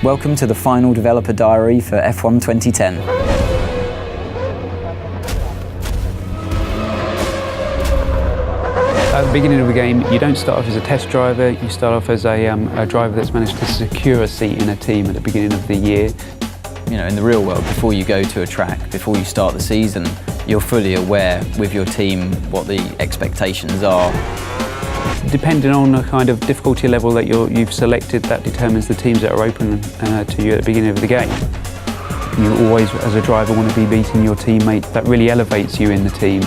Welcome to the final developer diary for F1 2010. At the beginning of the game, you don't start off as a test driver, you start off as a driver that's managed to secure a seat in a team at the beginning of the year. You know, in the real world, before you go to a track, before you start the season, you're fully aware with your team what the expectations are. Depending on the kind of difficulty level that you've selected, that determines the teams that are open to you at the beginning of the game. You always, as a driver, want to be beating your teammate. That really elevates you in the team.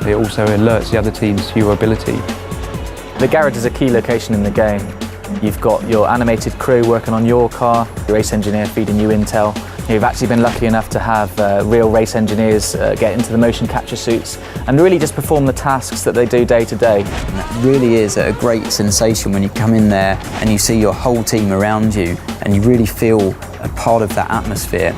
It also alerts the other teams to your ability. The garage is a key location in the game. You've got your animated crew working on your car, your race engineer feeding you intel. You've actually been lucky enough to have real race engineers get into the motion capture suits and really just perform the tasks that they do day to day. And that really is a great sensation when you come in there and you see your whole team around you and you really feel a part of that atmosphere.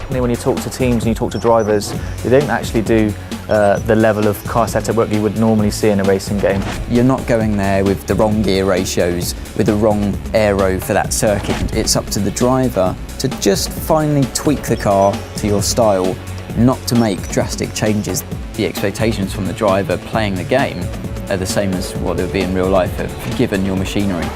When you talk to teams and you talk to drivers, they don't actually do the level of car setup work you would normally see in a racing game. You're not going there with the wrong gear ratios, with the wrong aero for that circuit. It's up to the driver to just finally tweak the car to your style, not to make drastic changes. The expectations from the driver playing the game are the same as what they would be in real life, given your machinery.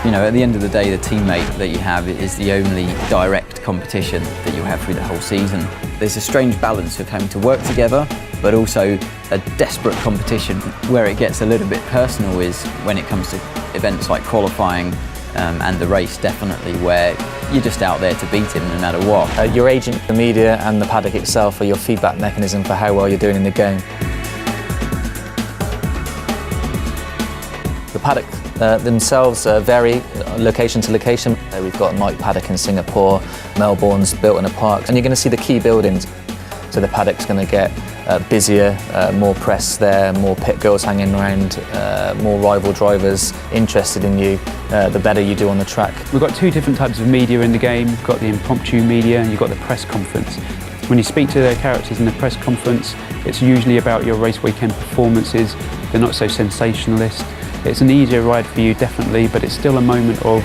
You know, at the end of the day, the teammate that you have is the only direct competition that you have through the whole season. There's a strange balance of having to work together, but also a desperate competition. Where it gets a little bit personal is when it comes to events like qualifying and the race, definitely, where you're just out there to beat him no matter what. Your agent, the media and the paddock itself are your feedback mechanism for how well you're doing in the game. The paddock themselves vary location to location. We've got Night Paddock in Singapore, Melbourne's built in a park, and you're going to see the key buildings. So the paddock's going to get busier, more press there, more pit girls hanging around, more rival drivers interested in you, the better you do on the track. We've got two different types of media in the game. You've got the impromptu media and you've got the press conference. When you speak to their characters in the press conference, it's usually about your race weekend performances. They're not so sensationalist. It's an easier ride for you, definitely, but it's still a moment of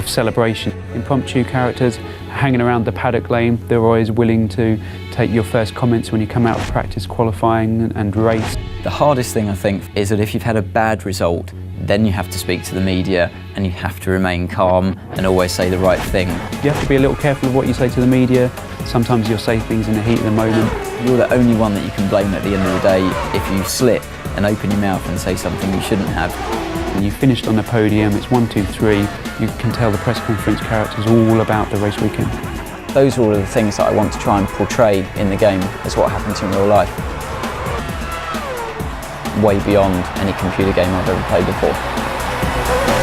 celebration. Impromptu characters hanging around the paddock lane, they're always willing to take your first comments when you come out of practice, qualifying and race. The hardest thing, I think, is that if you've had a bad result, then you have to speak to the media and you have to remain calm and always say the right thing. You have to be a little careful of what you say to the media. Sometimes you'll say things in the heat of the moment. You're the only one that you can blame at the end of the day if you slip and open your mouth and say something you shouldn't have. When you finished on the podium, it's 1, 2, 3, you can tell the press conference characters all about the race weekend. Those are all of the things that I want to try and portray in the game as what happens in real life. Way beyond any computer game I've ever played before.